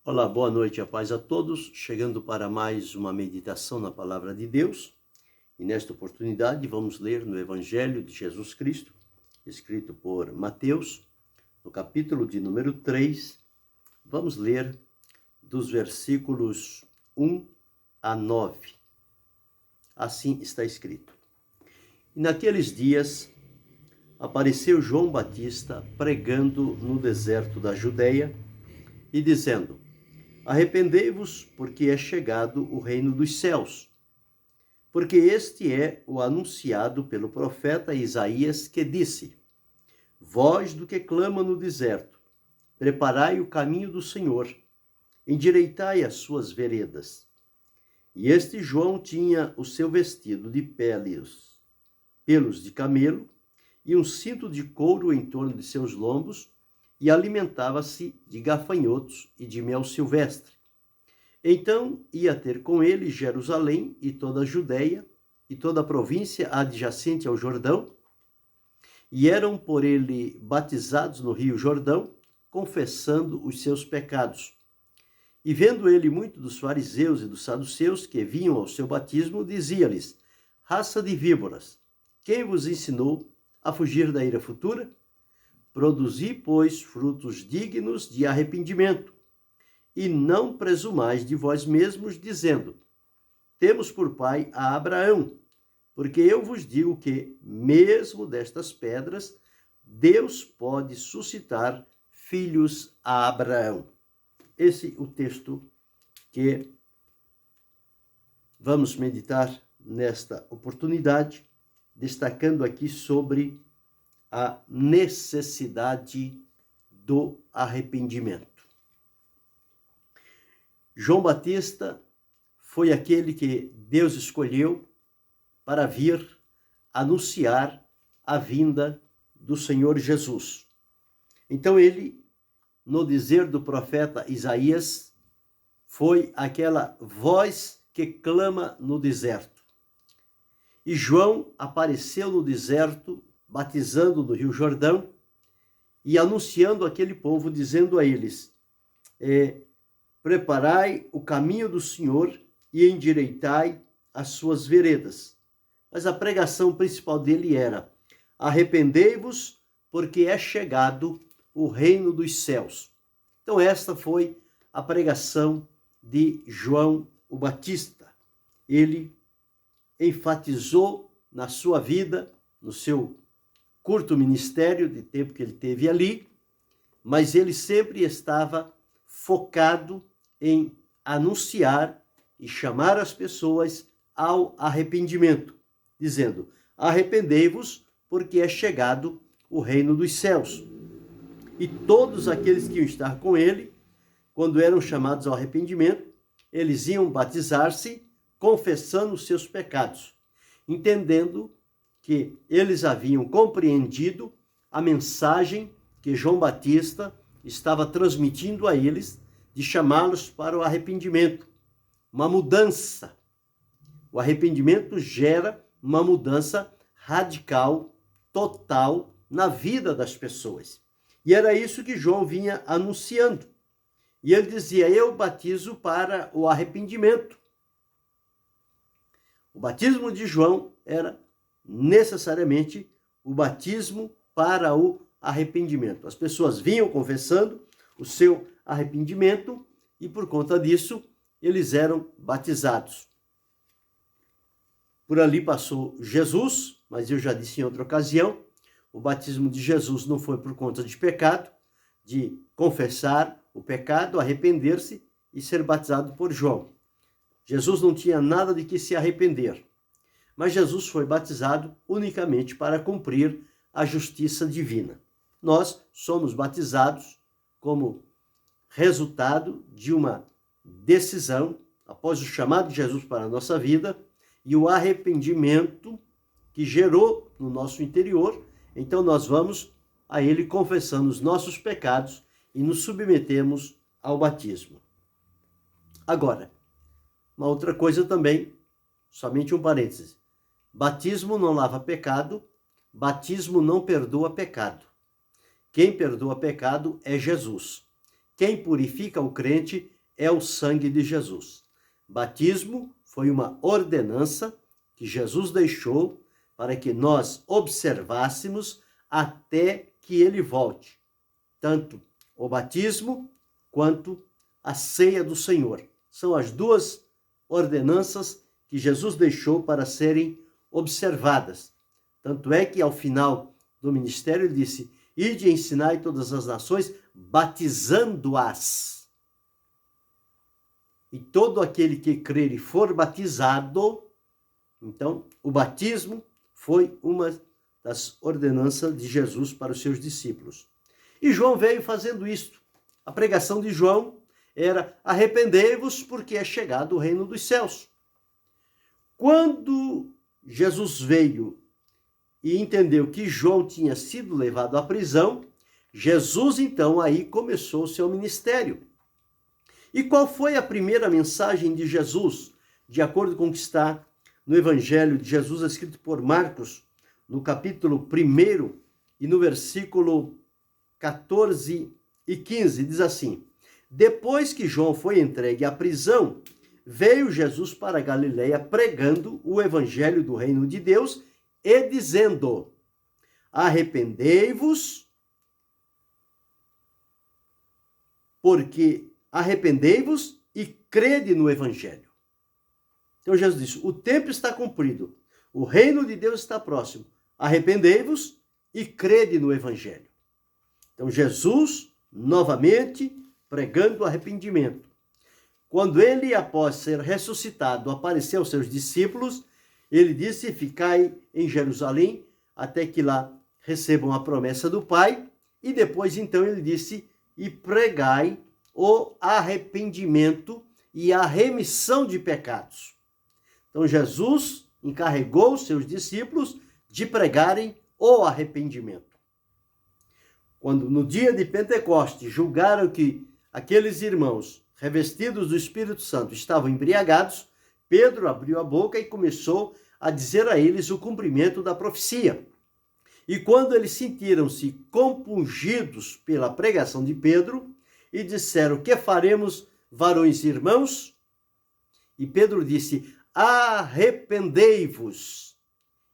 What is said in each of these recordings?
Olá, boa noite, a paz a todos. Chegando para mais uma meditação na Palavra de Deus. E nesta oportunidade vamos ler no Evangelho de Jesus Cristo, escrito por Mateus, no capítulo de número 3. Vamos ler dos versículos 1 a 9. Assim está escrito. E naqueles dias apareceu João Batista pregando no deserto da Judeia e dizendo: Arrependei-vos, porque é chegado o reino dos céus. Porque este é o anunciado pelo profeta Isaías, que disse: Voz do que clama no deserto, preparai o caminho do Senhor, endireitai as suas veredas. E este João tinha o seu vestido de pelos de camelo, e um cinto de couro em torno de seus lombos, e alimentava-se de gafanhotos e de mel silvestre. Então ia ter com ele Jerusalém e toda a Judeia e toda a província adjacente ao Jordão, e eram por ele batizados no rio Jordão, confessando os seus pecados. E vendo ele muito dos fariseus e dos saduceus que vinham ao seu batismo, dizia-lhes: Raça de víboras, quem vos ensinou a fugir da ira futura? Produzi, pois, frutos dignos de arrependimento, e não presumais de vós mesmos, dizendo: Temos por pai a Abraão, porque eu vos digo que, mesmo destas pedras, Deus pode suscitar filhos a Abraão. Esse é o texto que vamos meditar nesta oportunidade, destacando aqui sobre a necessidade do arrependimento. João Batista foi aquele que Deus escolheu para vir anunciar a vinda do Senhor Jesus. Então ele, no dizer do profeta Isaías, foi aquela voz que clama no deserto. E João apareceu no deserto, batizando no Rio Jordão e anunciando aquele povo, dizendo a eles: Preparai o caminho do Senhor e endireitai as suas veredas. Mas a pregação principal dele era: arrependei-vos, porque é chegado o reino dos céus. Então esta foi a pregação de João o Batista. Ele enfatizou na sua vida, no seu curto ministério de tempo que ele teve ali, mas ele sempre estava focado em anunciar e chamar as pessoas ao arrependimento, dizendo: arrependei-vos, porque é chegado o reino dos céus. E todos aqueles que iam estar com ele, quando eram chamados ao arrependimento, eles iam batizar-se, confessando os seus pecados, entendendo que eles haviam compreendido a mensagem que João Batista estava transmitindo a eles, de chamá-los para o arrependimento, uma mudança. O arrependimento gera uma mudança radical, total, na vida das pessoas. E era isso que João vinha anunciando. E ele dizia: eu batizo para o arrependimento. O batismo de João era necessariamente o batismo para o arrependimento. As pessoas vinham confessando o seu arrependimento e, por conta disso, eles eram batizados. Por ali passou Jesus, mas eu já disse em outra ocasião, o batismo de Jesus não foi por conta de pecado, de confessar o pecado, arrepender-se e ser batizado por João. Jesus não tinha nada de que se arrepender, mas Jesus foi batizado unicamente para cumprir a justiça divina. Nós somos batizados como resultado de uma decisão, após o chamado de Jesus para a nossa vida, e o arrependimento que gerou no nosso interior. Então nós vamos a ele confessando os nossos pecados e nos submetemos ao batismo. Agora, uma outra coisa também, somente um parêntese. Batismo não lava pecado, batismo não perdoa pecado. Quem perdoa pecado é Jesus. quem purifica o crente é o sangue de Jesus. Batismo foi uma ordenança que Jesus deixou para que nós observássemos até que ele volte. Tanto o batismo quanto a ceia do Senhor. São as duas ordenanças que Jesus deixou para serem observadas. Tanto é que ao final do ministério ele disse: ide e ensinai todas as nações, batizando-as. E todo aquele que crer e for batizado, então o batismo foi uma das ordenanças de Jesus para os seus discípulos. E João veio fazendo isto. A pregação de João era: arrependei-vos, porque é chegado o reino dos céus. Quando Jesus veio e entendeu que João tinha sido levado à prisão, Jesus então aí começou o seu ministério. E qual foi a primeira mensagem de Jesus, de acordo com o que está no Evangelho de Jesus, escrito por Marcos, no capítulo 1 e no versículo 14 e 15, diz assim: depois que João foi entregue à prisão, veio Jesus para a Galileia pregando o evangelho do reino de Deus e dizendo: arrependei-vos, arrependei-vos e crede no evangelho. Então Jesus disse: o tempo está cumprido, o reino de Deus está próximo. Arrependei-vos e crede no evangelho. Então Jesus, novamente, pregando o arrependimento. Quando ele, após ser ressuscitado, apareceu aos seus discípulos, ele disse: ficai em Jerusalém, até que lá recebam a promessa do Pai. E depois, então, ele disse: e pregai o arrependimento e a remissão de pecados. Então Jesus encarregou os seus discípulos de pregarem o arrependimento. Quando no dia de Pentecostes julgaram que aqueles irmãos revestidos do Espírito Santo estavam embriagados, Pedro abriu a boca e começou a dizer a eles o cumprimento da profecia. E quando eles sentiram-se compungidos pela pregação de Pedro e disseram: que faremos, varões e irmãos? E Pedro disse: arrependei-vos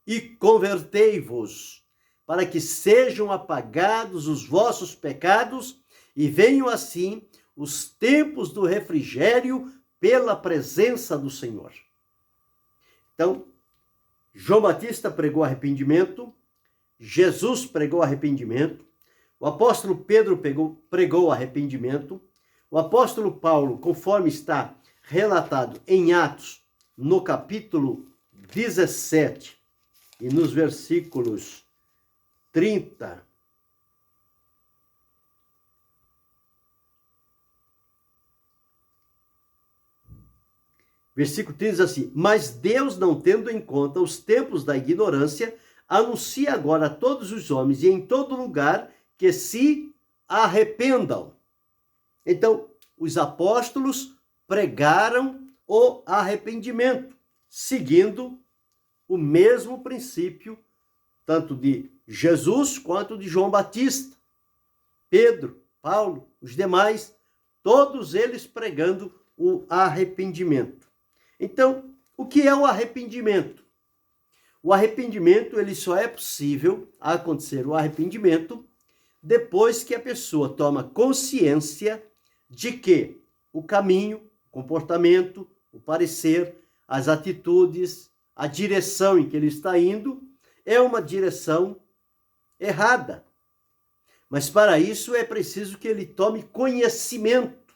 e convertei-vos, para que sejam apagados os vossos pecados e venham assim os tempos do refrigério pela presença do Senhor. Então, João Batista pregou arrependimento, Jesus pregou arrependimento, o apóstolo Pedro pregou arrependimento, o apóstolo Paulo, conforme está relatado em Atos, no capítulo 17 e nos versículos 30, versículo 30 diz assim: mas Deus, não tendo em conta os tempos da ignorância, anuncia agora a todos os homens e em todo lugar que se arrependam. Então, os apóstolos pregaram o arrependimento, seguindo o mesmo princípio, tanto de Jesus quanto de João Batista, Pedro, Paulo, os demais, todos eles pregando o arrependimento. Então, o que é o arrependimento? O arrependimento, ele só é possível acontecer o arrependimento depois que a pessoa toma consciência de que o caminho, o comportamento, o parecer, as atitudes, a direção em que ele está indo é uma direção errada. Mas para isso é preciso que ele tome conhecimento.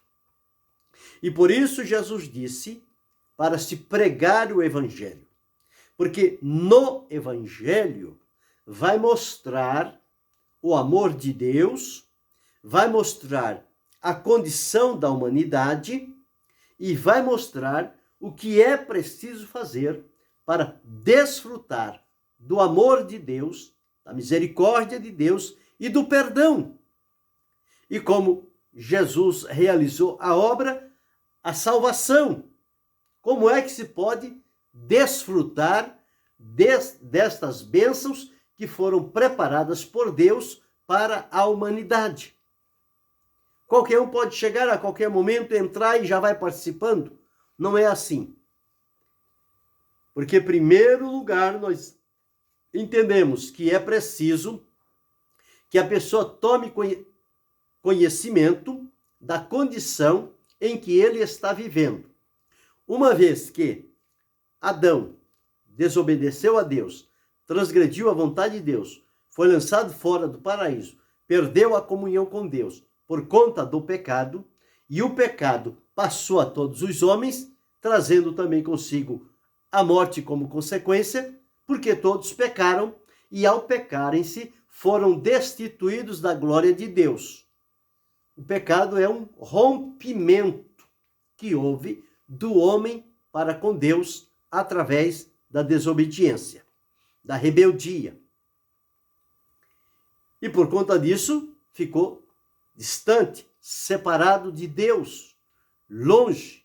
E por isso Jesus disse para se pregar o evangelho. Porque no evangelho vai mostrar o amor de Deus, vai mostrar a condição da humanidade e vai mostrar o que é preciso fazer para desfrutar do amor de Deus, da misericórdia de Deus e do perdão. E como Jesus realizou a obra, a salvação. Como é que se pode desfrutar destas bênçãos que foram preparadas por Deus para a humanidade? qualquer um pode chegar a qualquer momento, entrar e já vai participando. Não é assim. Porque, em primeiro lugar, nós entendemos que é preciso que a pessoa tome conhecimento da condição em que ele está vivendo. Uma vez que Adão desobedeceu a Deus, transgrediu a vontade de Deus, foi lançado fora do paraíso, perdeu a comunhão com Deus por conta do pecado, e o pecado passou a todos os homens, trazendo também consigo a morte como consequência, porque todos pecaram e ao pecarem-se foram destituídos da glória de Deus. O pecado é um rompimento que houve do homem para com Deus através da desobediência, da rebeldia. E por conta disso, ficou distante, separado de Deus, longe,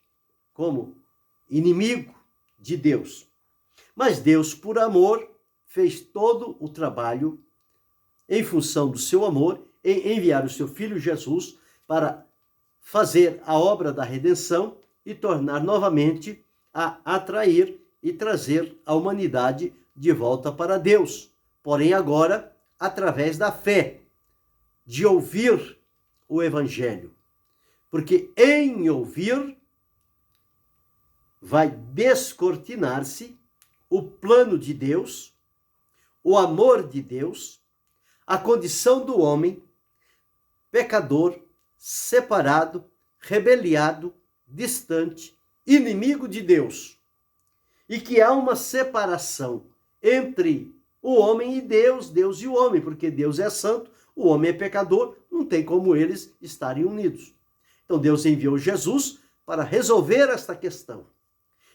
como inimigo de Deus. Mas Deus, por amor, fez todo o trabalho em função do seu amor, em enviar o seu Filho Jesus para fazer a obra da redenção e tornar novamente a atrair e trazer a humanidade de volta para Deus. Porém, agora, através da fé, de ouvir o Evangelho. Porque em ouvir vai descortinar-se o plano de Deus, o amor de Deus, a condição do homem, pecador, separado, rebeliado, distante, inimigo de Deus. E que há uma separação entre o homem e Deus, Deus e o homem, porque Deus é santo, o homem é pecador, não tem como eles estarem unidos. Então Deus enviou Jesus para resolver esta questão.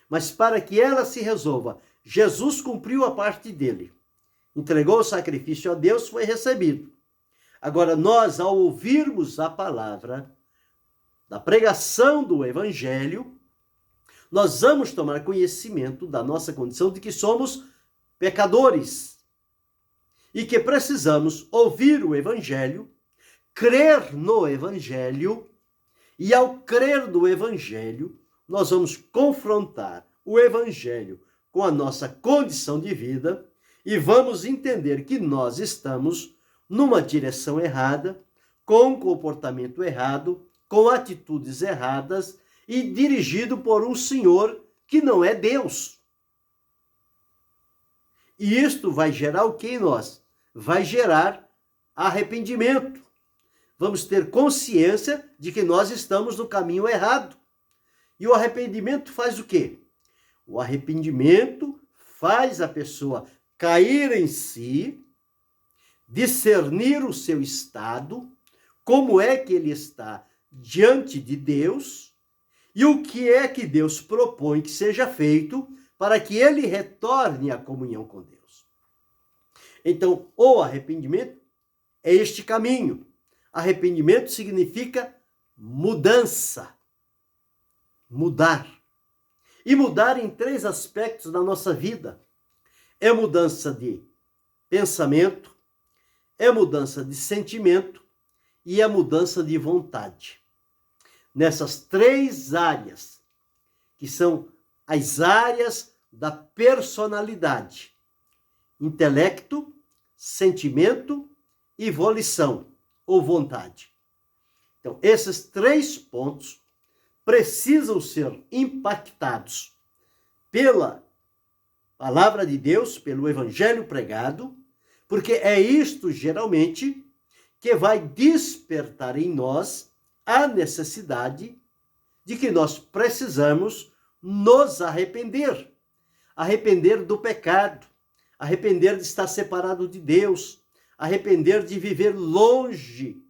Mas para que ela se resolva, Jesus cumpriu a parte dele. Entregou o sacrifício a Deus, foi recebido. Agora nós, ao ouvirmos a palavra da pregação do Evangelho, nós vamos tomar conhecimento da nossa condição de que somos pecadores e que precisamos ouvir o Evangelho, crer no Evangelho, e ao crer no Evangelho, nós vamos confrontar o Evangelho com a nossa condição de vida e vamos entender que nós estamos numa direção errada, com comportamento errado, com atitudes erradas e dirigido por um Senhor que não é Deus. E isto vai gerar o que em nós? Vai gerar arrependimento. Vamos ter consciência de que nós estamos no caminho errado. E o arrependimento faz o quê? O arrependimento faz a pessoa cair em si, discernir o seu estado, como é que ele está diante de Deus e o que é que Deus propõe que seja feito para que ele retorne à comunhão com Deus. Então, o arrependimento é este caminho. Arrependimento significa mudança. Mudar. E mudar em 3 aspectos da nossa vida. É mudança de pensamento, é mudança de sentimento e é mudança de vontade. Nessas 3 áreas, que são as áreas da personalidade: intelecto, sentimento e volição, ou vontade. Então, esses 3 pontos precisam ser impactados pela palavra de Deus, pelo evangelho pregado, porque é isto, geralmente, que vai despertar em nós a necessidade de que nós precisamos nos arrepender. Arrepender do pecado, arrepender de estar separado de Deus, arrepender de viver longe,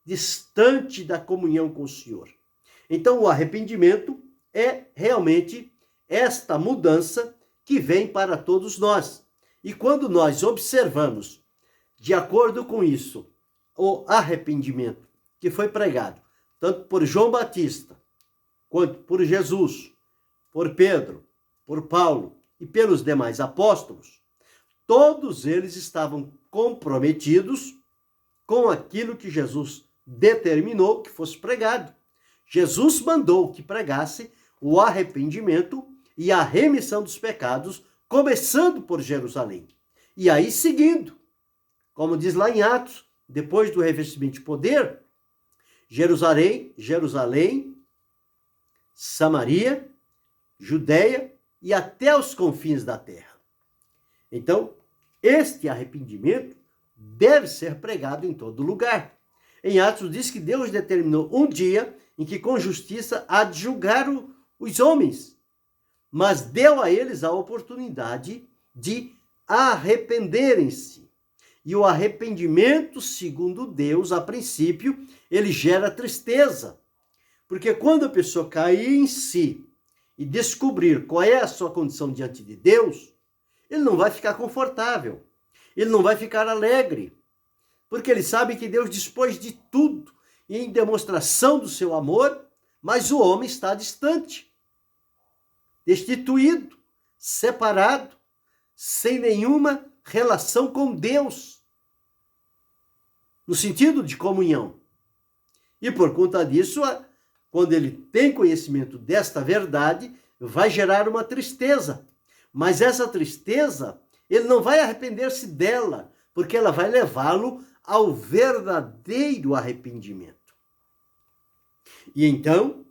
distante da comunhão com o Senhor. Então, o arrependimento é realmente esta mudança que vem para todos nós. E quando nós observamos, de acordo com isso, o arrependimento que foi pregado, tanto por João Batista, quanto por Jesus, por Pedro, por Paulo e pelos demais apóstolos, todos eles estavam comprometidos com aquilo que Jesus determinou que fosse pregado. Jesus mandou que pregasse o arrependimento e a remissão dos pecados, começando por Jerusalém. E aí seguindo, como diz lá em Atos, depois do revestimento de poder, Jerusalém, Samaria, Judeia e até os confins da terra. Então, este arrependimento deve ser pregado em todo lugar. Em Atos diz que Deus determinou um dia em que com justiça há de julgar os homens, mas deu a eles a oportunidade de arrependerem-se. E o arrependimento, segundo Deus, a princípio, ele gera tristeza. Porque quando a pessoa cair em si e descobrir qual é a sua condição diante de Deus, ele não vai ficar confortável, ele não vai ficar alegre, porque ele sabe que Deus dispôs de tudo em demonstração do seu amor, mas o homem está distante, destituído, separado, sem nenhuma relação com Deus, no sentido de comunhão. E por conta disso, quando ele tem conhecimento desta verdade, vai gerar uma tristeza. Mas essa tristeza, ele não vai arrepender-se dela, porque ela vai levá-lo ao verdadeiro arrependimento. E então,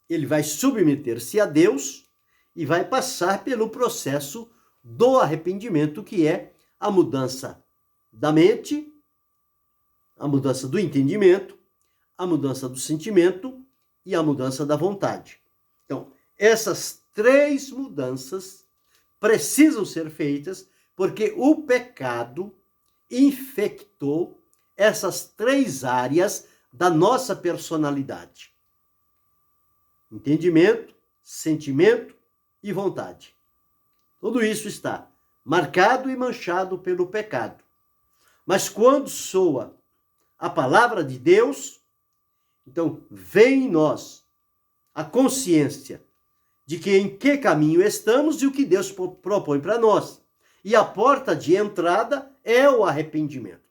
ele vai submeter-se a Deus e vai passar pelo processo do arrependimento, que é a mudança da mente, a mudança do entendimento, a mudança do sentimento e a mudança da vontade. Então, essas três mudanças precisam ser feitas porque o pecado infectou essas três áreas da nossa personalidade: entendimento, sentimento e vontade. Tudo isso está marcado e manchado pelo pecado. Mas quando soa a palavra de Deus, então vem em nós a consciência de que em que caminho estamos e o que Deus propõe para nós. E a porta de entrada é o arrependimento.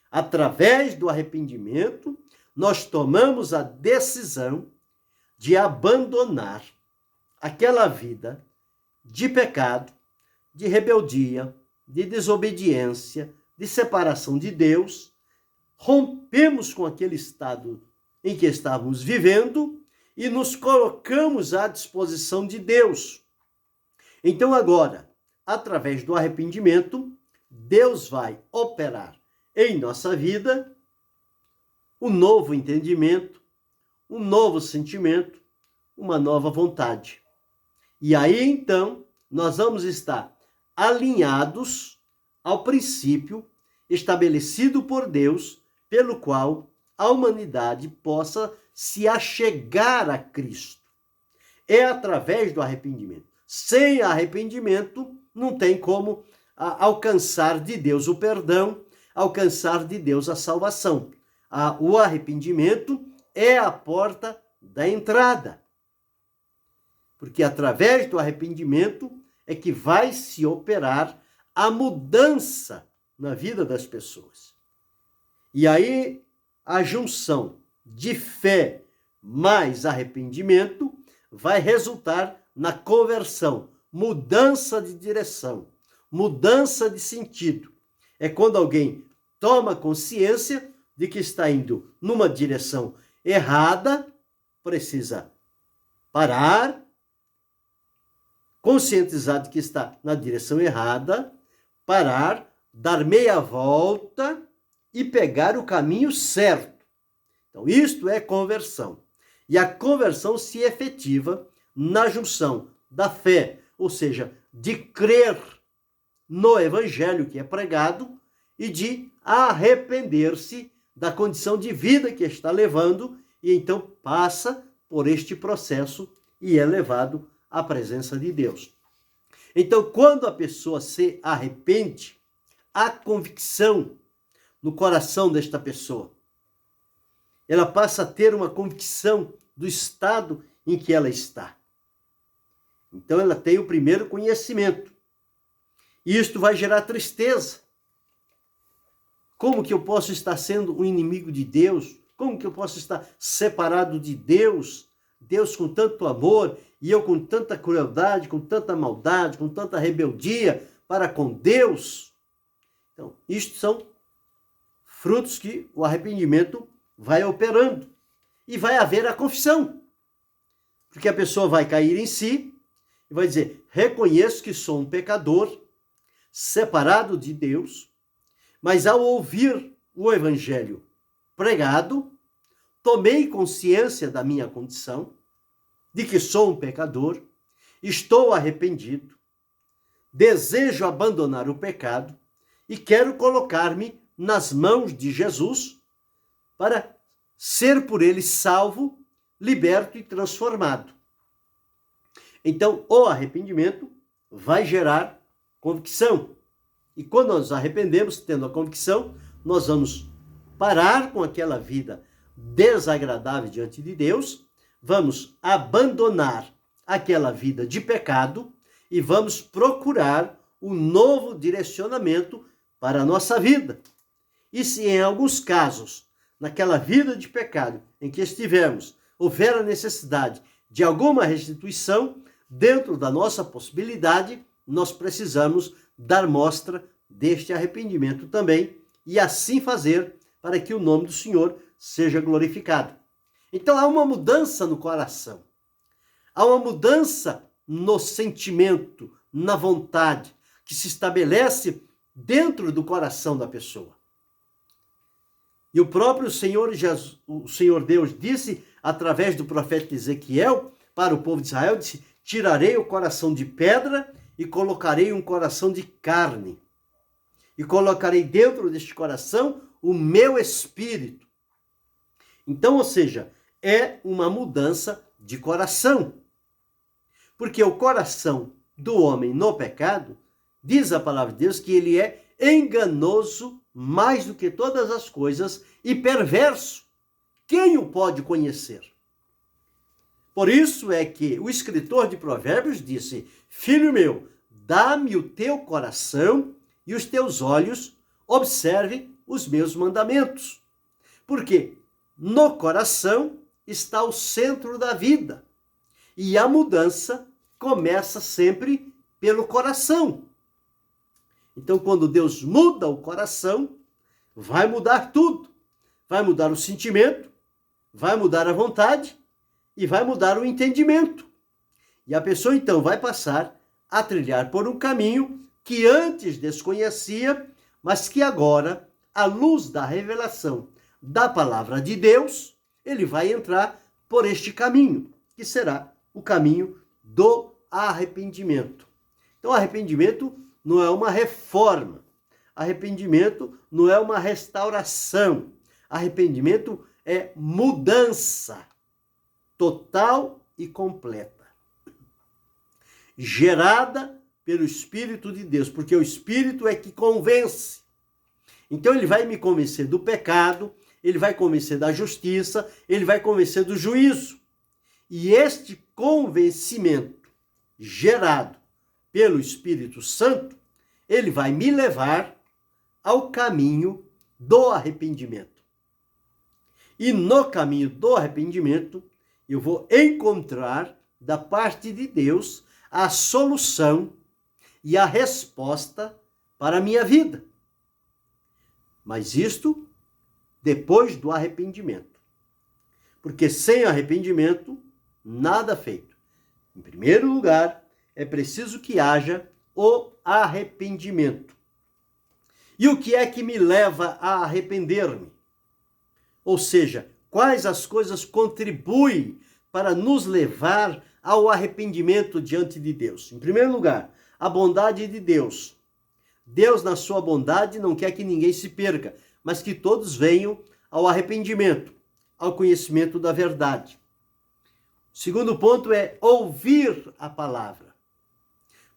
Através do arrependimento, nós tomamos a decisão de abandonar aquela vida de pecado, de rebeldia, de desobediência, de separação de Deus. Rompemos com aquele estado em que estávamos vivendo e nos colocamos à disposição de Deus. Então agora, através do arrependimento, Deus vai operar em nossa vida um novo entendimento, um novo sentimento, uma nova vontade. E aí então nós vamos estar alinhados ao princípio estabelecido por Deus, pelo qual a humanidade possa se achegar a Cristo. É através do arrependimento. Sem arrependimento, não tem como alcançar de Deus o perdão, alcançar de Deus a salvação. O arrependimento é a porta da entrada. Porque através do arrependimento é que vai se operar a mudança na vida das pessoas. E aí a junção de fé mais arrependimento vai resultar na conversão, mudança de direção, mudança de sentido. É quando alguém toma consciência de que está indo numa direção errada, precisa parar, conscientizar de que está na direção errada, parar, dar meia volta e pegar o caminho certo. Então, isto é conversão. E a conversão se efetiva na junção da fé, ou seja, de crer no evangelho que é pregado e de arrepender-se da condição de vida que está levando e então passa por este processo e é levado à presença de Deus. Então, quando a pessoa se arrepende, há convicção no coração desta pessoa. Ela passa a ter uma convicção do estado em que ela está. Então, ela tem o primeiro conhecimento. E isto vai gerar tristeza. Como que eu posso estar sendo um inimigo de Deus, Como que eu posso estar separado de Deus? Deus com tanto amor e eu com tanta crueldade, com tanta maldade, com tanta rebeldia para com Deus? Então, isto são frutos que o arrependimento vai operando. E vai haver a confissão. Porque a pessoa vai cair em si e vai dizer: reconheço que sou um pecador, separado de Deus, mas ao ouvir o evangelho pregado, tomei consciência da minha condição, de que sou um pecador, estou arrependido, desejo abandonar o pecado e quero colocar-me nas mãos de Jesus para ser por ele salvo, liberto e transformado. Então, o arrependimento vai gerar convicção. E quando nós nos arrependemos, tendo a convicção, nós vamos parar com aquela vida desagradável diante de Deus, vamos abandonar aquela vida de pecado e vamos procurar um novo direcionamento para a nossa vida. E se em alguns casos, naquela vida de pecado em que estivermos, houver a necessidade de alguma restituição, dentro da nossa possibilidade, nós precisamos dar mostra deste arrependimento também e assim fazer para que o nome do Senhor seja glorificado. Então há uma mudança no coração, há uma mudança no sentimento, na vontade, que se estabelece dentro do coração da pessoa. E o próprio Senhor Jesus, o Senhor Deus disse, através do profeta Ezequiel, para o povo de Israel, disse: tirarei o coração de pedra e colocarei um coração de carne. E colocarei dentro deste coração o meu espírito. Então, ou seja, é uma mudança de coração. Porque o coração do homem no pecado, diz a palavra de Deus que ele é enganoso mais do que todas as coisas e perverso. Quem o pode conhecer? Por isso é que o escritor de Provérbios disse: filho meu, dá-me o teu coração e os teus olhos observem os meus mandamentos. Porque no coração está o centro da vida. E a mudança começa sempre pelo coração. Então, quando Deus muda o coração, vai mudar tudo. Vai mudar o sentimento, vai mudar a vontade e vai mudar o entendimento. E a pessoa, então, vai passar a trilhar por um caminho que antes desconhecia, mas que agora, à luz da revelação da palavra de Deus, ele vai entrar por este caminho, que será o caminho do arrependimento. Então, arrependimento não é uma reforma. Arrependimento não é uma restauração. Arrependimento é mudança total e completa, gerada pelo Espírito de Deus, porque o Espírito é que convence. Então ele vai me convencer do pecado, ele vai convencer da justiça, ele vai convencer do juízo. E este convencimento gerado pelo Espírito Santo, ele vai me levar ao caminho do arrependimento. E no caminho do arrependimento, eu vou encontrar da parte de Deus a solução e a resposta para a minha vida. Mas isto depois do arrependimento. Porque sem arrependimento, nada feito. Em primeiro lugar, é preciso que haja o arrependimento. E o que é que me leva a arrepender-me? Ou seja, quais as coisas contribuem para nos levar ao arrependimento diante de Deus? Em primeiro lugar, a bondade de Deus. Deus, na sua bondade, não quer que ninguém se perca, mas que todos venham ao arrependimento, ao conhecimento da verdade. O segundo ponto é ouvir a palavra.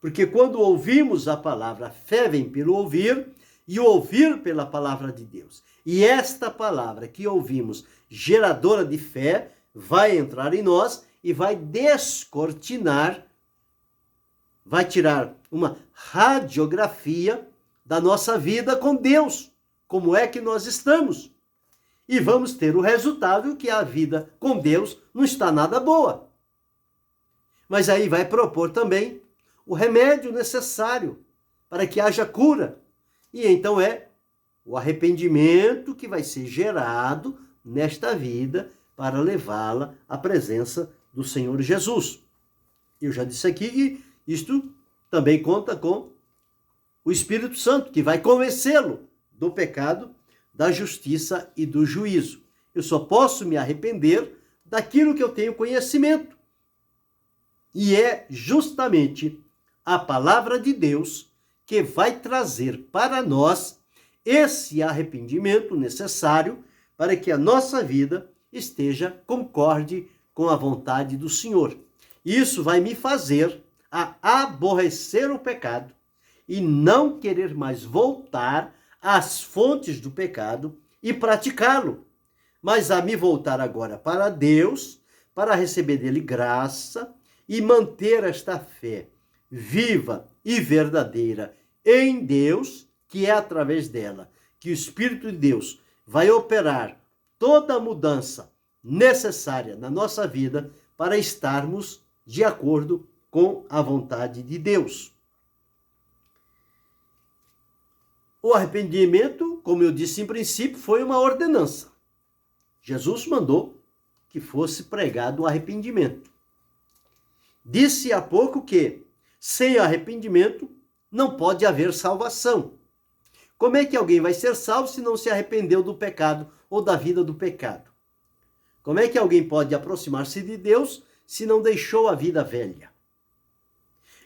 Porque quando ouvimos a palavra, a fé vem pelo ouvir, e ouvir pela palavra de Deus. E esta palavra que ouvimos, geradora de fé, vai entrar em nós e vai descortinar, vai tirar uma radiografia da nossa vida com Deus. Como é que nós estamos? e vamos ter o resultado que a vida com Deus não está nada boa. Mas aí vai propor também o remédio necessário para que haja cura. E então é o arrependimento que vai ser gerado nesta vida para levá-la à presença do Senhor Jesus. Eu já disse aqui que isto também conta com o Espírito Santo, que vai convencê-lo do pecado, da justiça e do juízo. Eu só posso me arrepender daquilo que eu tenho conhecimento. E é justamente a palavra de Deus que vai trazer para nós esse arrependimento necessário para que a nossa vida esteja concorde com a vontade do Senhor. Isso vai me fazer a aborrecer o pecado e não querer mais voltar às fontes do pecado e praticá-lo, mas a me voltar agora para Deus, para receber dele graça e manter esta fé viva e verdadeira em Deus, que é através dela que o Espírito de Deus vai operar toda a mudança necessária na nossa vida para estarmos de acordo com a vontade de Deus. O arrependimento, como eu disse em princípio, foi uma ordenança. Jesus mandou que fosse pregado o arrependimento. Disse há pouco que, sem arrependimento, não pode haver salvação. Como é que alguém vai ser salvo se não se arrependeu do pecado ou da vida do pecado? Como é que alguém pode aproximar-se de Deus se não deixou a vida velha?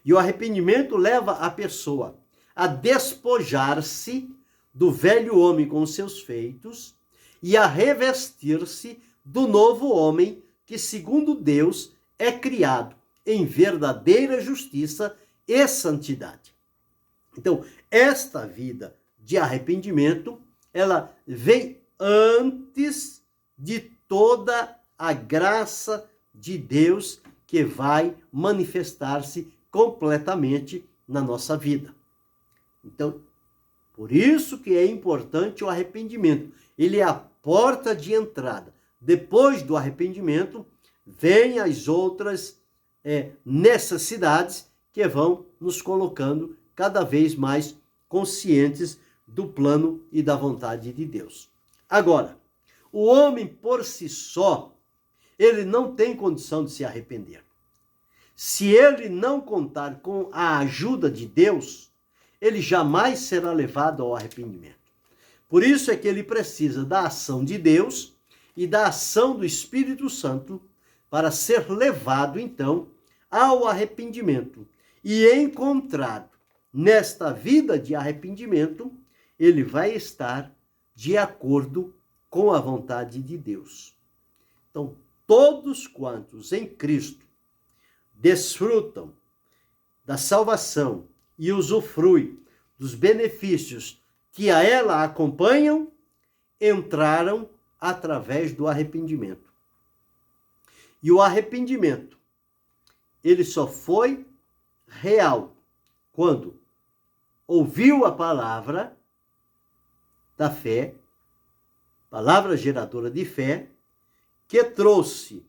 E o arrependimento leva a pessoa a despojar-se do velho homem com os seus feitos e a revestir-se do novo homem que, segundo Deus, é criado em verdadeira justiça e santidade. Então, esta vida de arrependimento, ela vem antes de toda a graça de Deus que vai manifestar-se completamente na nossa vida. Então, por isso que é importante o arrependimento. Ele é a porta de entrada. Depois do arrependimento, vêm as outras necessidades que vão nos colocando cada vez mais conscientes do plano e da vontade de Deus. Agora, o homem por si só, ele não tem condição de se arrepender. Se ele não contar com a ajuda de Deus, ele jamais será levado ao arrependimento. Por isso é que ele precisa da ação de Deus e da ação do Espírito Santo para ser levado, então, ao arrependimento. E encontrado nesta vida de arrependimento, ele vai estar de acordo com a vontade de Deus. Então, todos quantos em Cristo desfrutam da salvação e usufruem dos benefícios que a ela acompanham, entraram através do arrependimento. E o arrependimento, ele só foi real quando ouviu a palavra da fé, palavra geradora de fé, que trouxe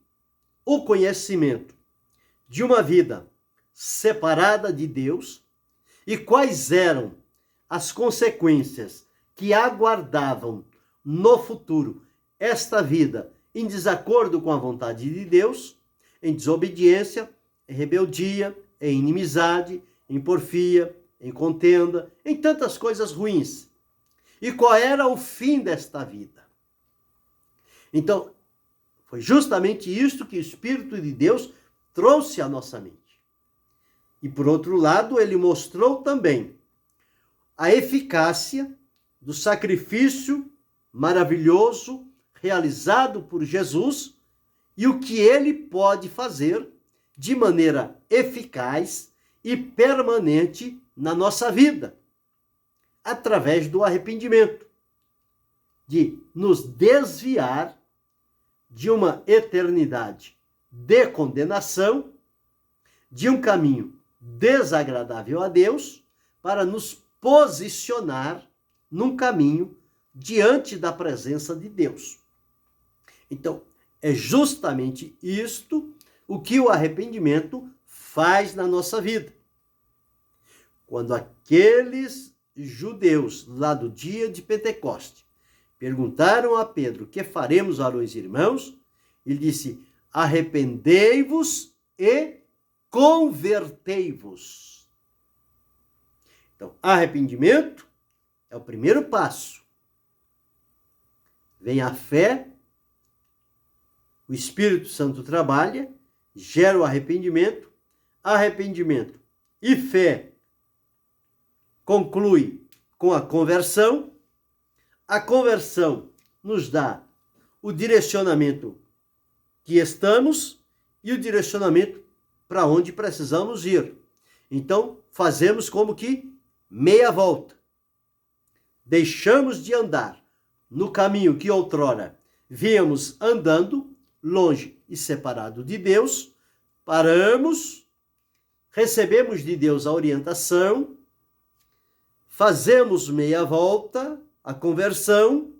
o conhecimento de uma vida separada de Deus e quais eram as consequências que aguardavam no futuro esta vida em desacordo com a vontade de Deus, em desobediência, em rebeldia, em inimizade, em porfia, em contenda, em tantas coisas ruins. E qual era o fim desta vida? Então, foi justamente isto que o Espírito de Deus trouxe à nossa mente. E, por outro lado, ele mostrou também a eficácia do sacrifício maravilhoso realizado por Jesus e o que ele pode fazer de maneira eficaz e permanente na nossa vida, através do arrependimento, de nos desviar de uma eternidade de condenação, de um caminho desagradável a Deus, para nos posicionar num caminho diante da presença de Deus. Então, é justamente isto o que o arrependimento faz na nossa vida. Quando aqueles judeus lá do dia de Pentecoste perguntaram a Pedro: "Que faremos, varões e irmãos?", ele disse: "Arrependei-vos e convertei-vos". Então, arrependimento é o primeiro passo. Vem a fé, o Espírito Santo trabalha, gera o arrependimento e fé conclui com a conversão nos dá o direcionamento que estamos e o direcionamento para onde precisamos ir. Então, fazemos como que meia volta. Deixamos de andar no caminho que outrora víamos andando, longe e separado de Deus, paramos, recebemos de Deus a orientação, fazemos meia volta, a conversão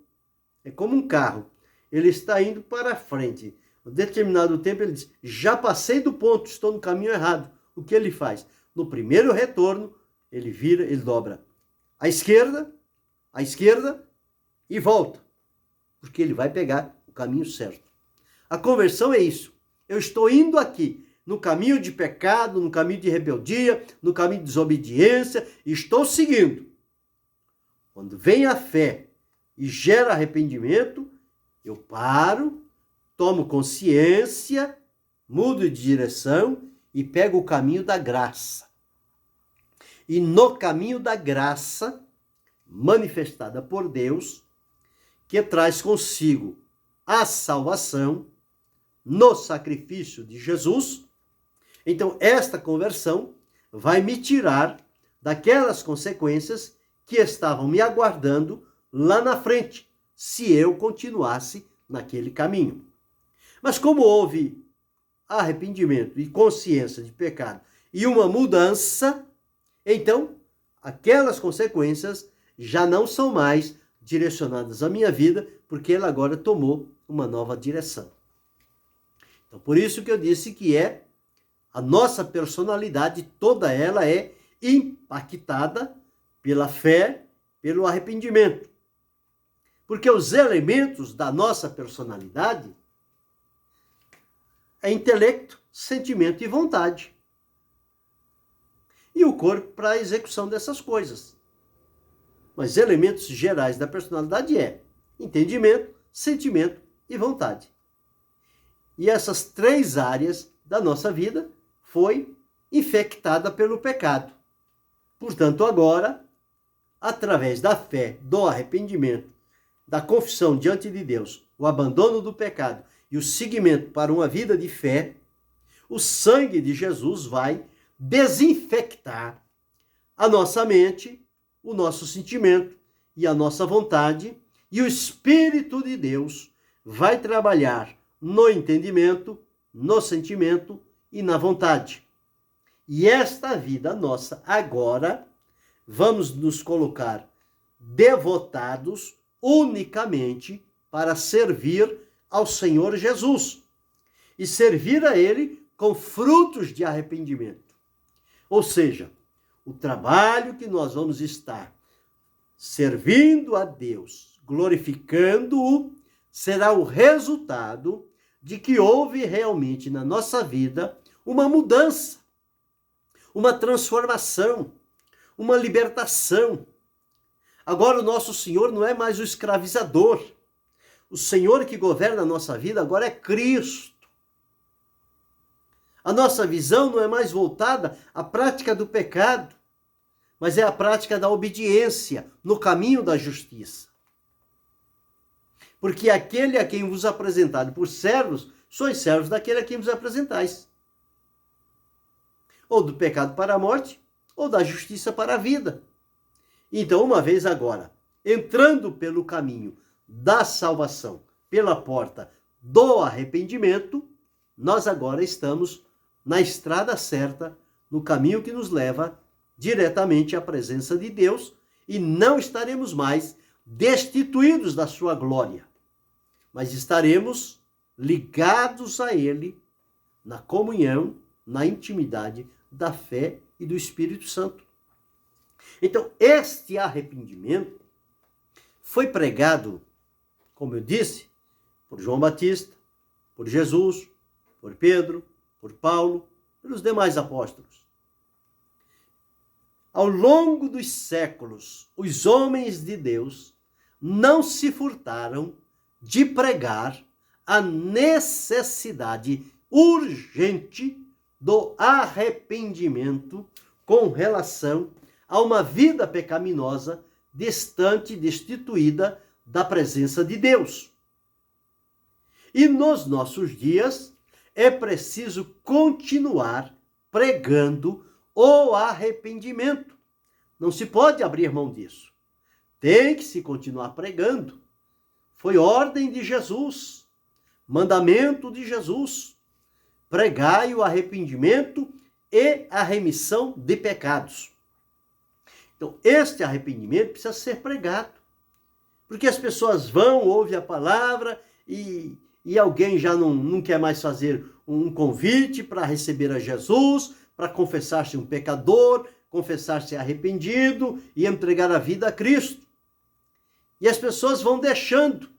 é como um carro. Ele está indo para frente. Em determinado tempo ele diz: "Já passei do ponto, estou no caminho errado". O que ele faz? No primeiro retorno, ele vira, ele dobra à esquerda e volta, porque ele vai pegar o caminho certo. A conversão é isso. Eu estou indo aqui no caminho de pecado, no caminho de rebeldia, no caminho de desobediência, e estou seguindo. Quando vem a fé e gera arrependimento, eu paro, tomo consciência, mudo de direção e pego o caminho da graça. E no caminho da graça, manifestada por Deus, que traz consigo a salvação no sacrifício de Jesus, então esta conversão vai me tirar daquelas consequências que estavam me aguardando lá na frente, se eu continuasse naquele caminho. Mas como houve arrependimento e consciência de pecado e uma mudança, então aquelas consequências já não são mais direcionadas à minha vida, porque ela agora tomou uma nova direção. Então, por isso que eu disse que a nossa personalidade, toda ela é impactada pela fé, pelo arrependimento. Porque os elementos da nossa personalidade é intelecto, sentimento e vontade. E o corpo para a execução dessas coisas. Mas elementos gerais da personalidade é entendimento, sentimento e vontade. E essas três áreas da nossa vida foi infectada pelo pecado. Portanto, agora, através da fé, do arrependimento, da confissão diante de Deus, o abandono do pecado e o seguimento para uma vida de fé, o sangue de Jesus vai desinfectar a nossa mente, o nosso sentimento e a nossa vontade, e o Espírito de Deus vai trabalhar no entendimento, no sentimento e na vontade. E esta vida nossa agora, vamos nos colocar devotados unicamente para servir ao Senhor Jesus e servir a Ele com frutos de arrependimento. Ou seja, o trabalho que nós vamos estar servindo a Deus, glorificando-o, será o resultado de que houve realmente na nossa vida uma mudança, uma transformação, uma libertação. Agora o nosso Senhor não é mais o escravizador. O Senhor que governa a nossa vida agora é Cristo. A nossa visão não é mais voltada à prática do pecado, mas é a prática da obediência no caminho da justiça. Porque aquele a quem vos apresentado por servos, sois servos daquele a quem vos apresentais. Ou do pecado para a morte, ou da justiça para a vida. Então, uma vez agora, entrando pelo caminho da salvação, pela porta do arrependimento, nós agora estamos na estrada certa, no caminho que nos leva diretamente à presença de Deus, e não estaremos mais destituídos da sua glória, mas estaremos ligados a Ele, na comunhão, na intimidade da fé e do Espírito Santo. Então, este arrependimento foi pregado, como eu disse, por João Batista, por Jesus, por Pedro, por Paulo, pelos demais apóstolos. Ao longo dos séculos, os homens de Deus não se furtaram de pregar a necessidade urgente do arrependimento com relação a uma vida pecaminosa, distante, destituída da presença de Deus. E nos nossos dias é preciso continuar pregando o arrependimento. Não se pode abrir mão disso. Tem que se continuar pregando. Foi ordem de Jesus, mandamento de Jesus. Pregai o arrependimento e a remissão de pecados. Então, este arrependimento precisa ser pregado. Porque as pessoas vão, ouvem a palavra e alguém já não quer mais fazer um convite para receber a Jesus, para confessar-se um pecador, confessar-se arrependido e entregar a vida a Cristo. E as pessoas vão deixando.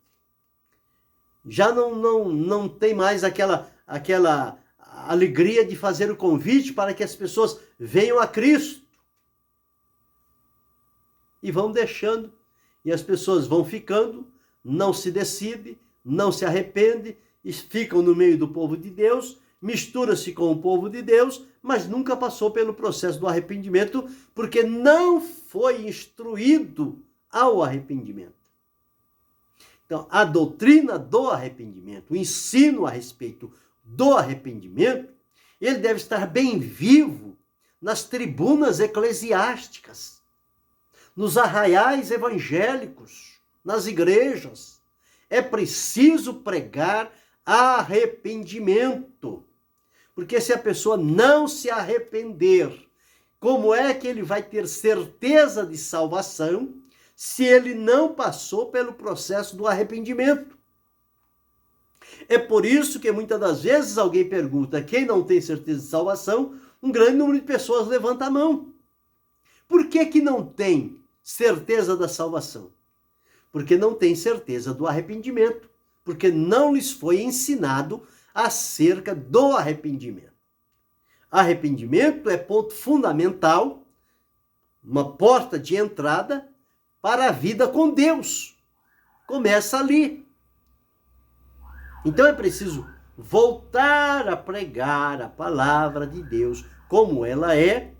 Já não tem mais aquela alegria de fazer o convite para que as pessoas venham a Cristo. E vão deixando. E as pessoas vão ficando, não se decidem, não se arrependem, e ficam no meio do povo de Deus, mistura-se com o povo de Deus, mas nunca passou pelo processo do arrependimento, porque não foi instruído ao arrependimento. Então, a doutrina do arrependimento, o ensino a respeito do arrependimento, ele deve estar bem vivo nas tribunas eclesiásticas, nos arraiais evangélicos, nas igrejas. É preciso pregar arrependimento. Porque se a pessoa não se arrepender, como é que ele vai ter certeza de salvação se ele não passou pelo processo do arrependimento? É por isso que muitas das vezes alguém pergunta: quem não tem certeza de salvação? Um grande número de pessoas levanta a mão. Por que não tem certeza da salvação? Porque não tem certeza do arrependimento, porque não lhes foi ensinado acerca do arrependimento. Arrependimento é ponto fundamental, uma porta de entrada para a vida com Deus. Começa ali. Então é preciso voltar a pregar a palavra de Deus como ela é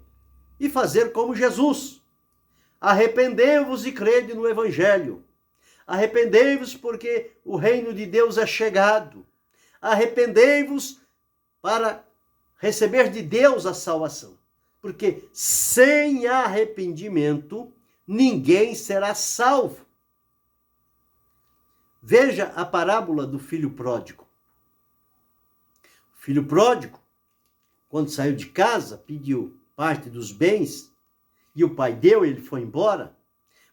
e fazer como Jesus. Arrependei-vos e crede no Evangelho. Arrependei-vos porque o reino de Deus é chegado. Arrependei-vos para receber de Deus a salvação. Porque sem arrependimento, ninguém será salvo. Veja a parábola do filho pródigo. O filho pródigo, quando saiu de casa, pediu parte dos bens, e o pai deu, ele foi embora.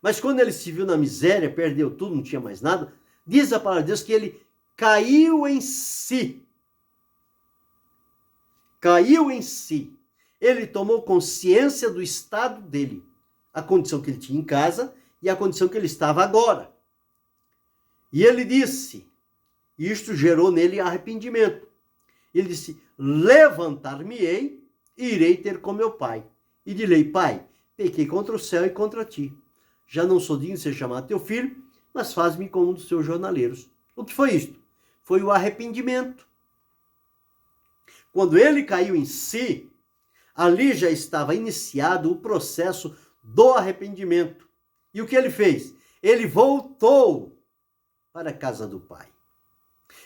Mas quando ele se viu na miséria, perdeu tudo, não tinha mais nada, diz a palavra de Deus que ele caiu em si. Caiu em si. Ele tomou consciência do estado dele, a condição que ele tinha em casa e a condição que ele estava agora. E ele disse, e isto gerou nele arrependimento. Ele disse: levantar-me-ei e irei ter com meu pai. E direi: pai, pequei contra o céu e contra ti. Já não sou digno de ser chamado teu filho, mas faz-me como um dos seus jornaleiros. O que foi isto? Foi o arrependimento. Quando ele caiu em si, ali já estava iniciado o processo do arrependimento. E o que ele fez? Ele voltou para a casa do pai.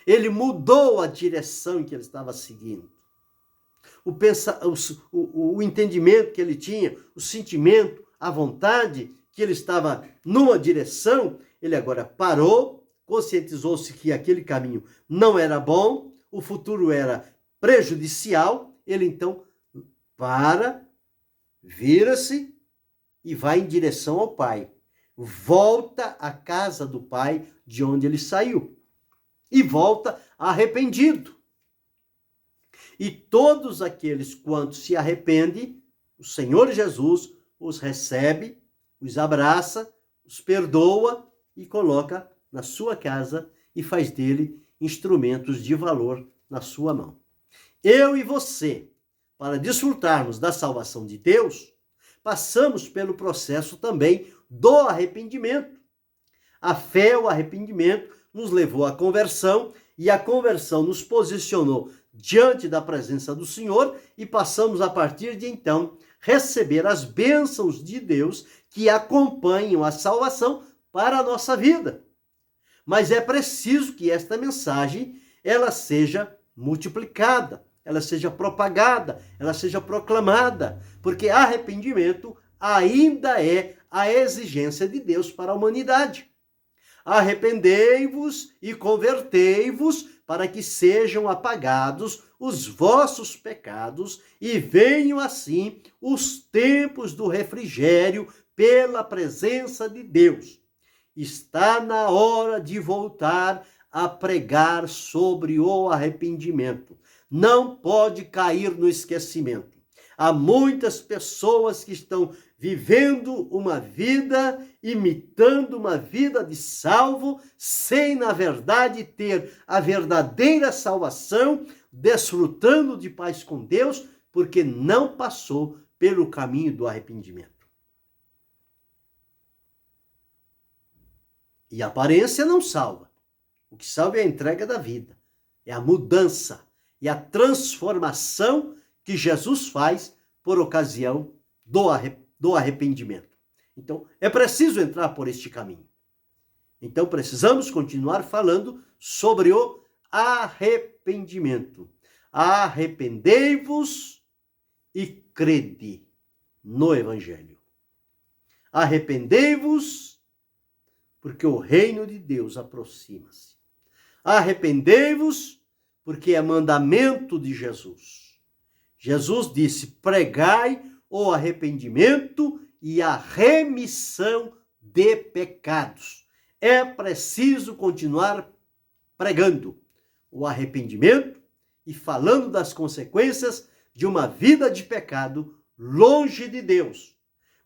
Ele mudou a direção que ele estava seguindo. O entendimento que ele tinha, o sentimento, a vontade que ele estava numa direção, ele agora parou, conscientizou-se que aquele caminho não era bom, o futuro era prejudicial, ele então vira-se e vai em direção ao pai. Volta à casa do pai de onde ele saiu. e volta arrependido. E todos aqueles quantos se arrependem, o Senhor Jesus os recebe, os abraça, os perdoa e coloca na sua casa e faz dele instrumentos de valor na sua mão. Eu e você, para desfrutarmos da salvação de Deus, passamos pelo processo também do arrependimento. A fé, o arrependimento, nos levou à conversão e a conversão nos posicionou diante da presença do Senhor e passamos a partir de então receber as bênçãos de Deus que acompanham a salvação para a nossa vida. Mas é preciso que esta mensagem ela seja multiplicada, ela seja propagada, ela seja proclamada, porque arrependimento ainda é a exigência de Deus para a humanidade. Arrependei-vos e convertei-vos para que sejam apagados os vossos pecados e venham assim os tempos do refrigério pela presença de Deus. Está na hora de voltar a pregar sobre o arrependimento. Não pode cair no esquecimento. Há muitas pessoas que estão vivendo uma vida, imitando uma vida de salvo, sem, na verdade, ter a verdadeira salvação, desfrutando de paz com Deus, porque não passou pelo caminho do arrependimento. E a aparência não salva. O que salva é a entrega da vida, é a mudança e a transformação que Jesus faz por ocasião do arrependimento. Então, é preciso entrar por este caminho. Então, precisamos continuar falando sobre o arrependimento. Arrependei-vos e crede no Evangelho. Arrependei-vos, porque o reino de Deus aproxima-se. Arrependei-vos, porque é mandamento de Jesus. Jesus disse: pregai o arrependimento e a remissão de pecados. É preciso continuar pregando o arrependimento e falando das consequências de uma vida de pecado longe de Deus,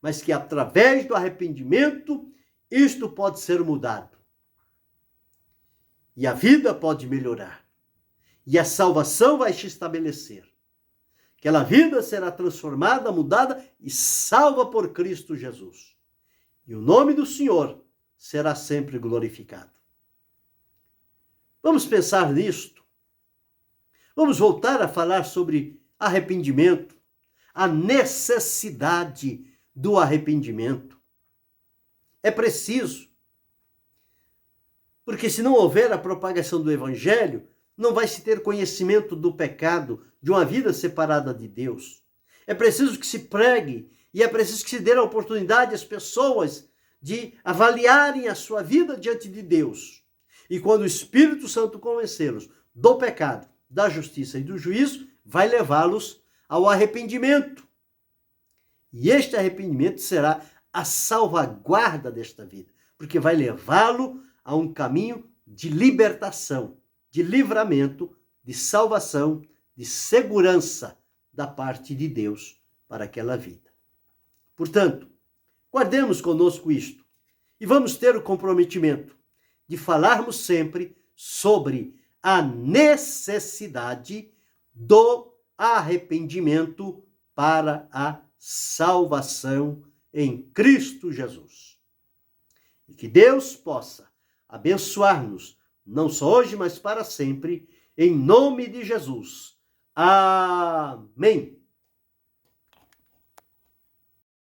mas que através do arrependimento isto pode ser mudado. E a vida pode melhorar. E a salvação vai se estabelecer. Aquela vida será transformada, mudada e salva por Cristo Jesus. E o nome do Senhor será sempre glorificado. Vamos pensar nisto. Vamos voltar a falar sobre arrependimento, a necessidade do arrependimento. É preciso, porque se não houver a propagação do Evangelho, não vai se ter conhecimento do pecado, de uma vida separada de Deus. É preciso que se pregue e é preciso que se dê a oportunidade às pessoas de avaliarem a sua vida diante de Deus. E quando o Espírito Santo convencê-los do pecado, da justiça e do juízo, vai levá-los ao arrependimento. E este arrependimento será a salvaguarda desta vida, porque vai levá-lo a um caminho de libertação, de livramento, de salvação, de segurança da parte de Deus para aquela vida. Portanto, guardemos conosco isto e vamos ter o comprometimento de falarmos sempre sobre a necessidade do arrependimento para a salvação em Cristo Jesus. E que Deus possa abençoar-nos, não só hoje, mas para sempre, em nome de Jesus. Amém.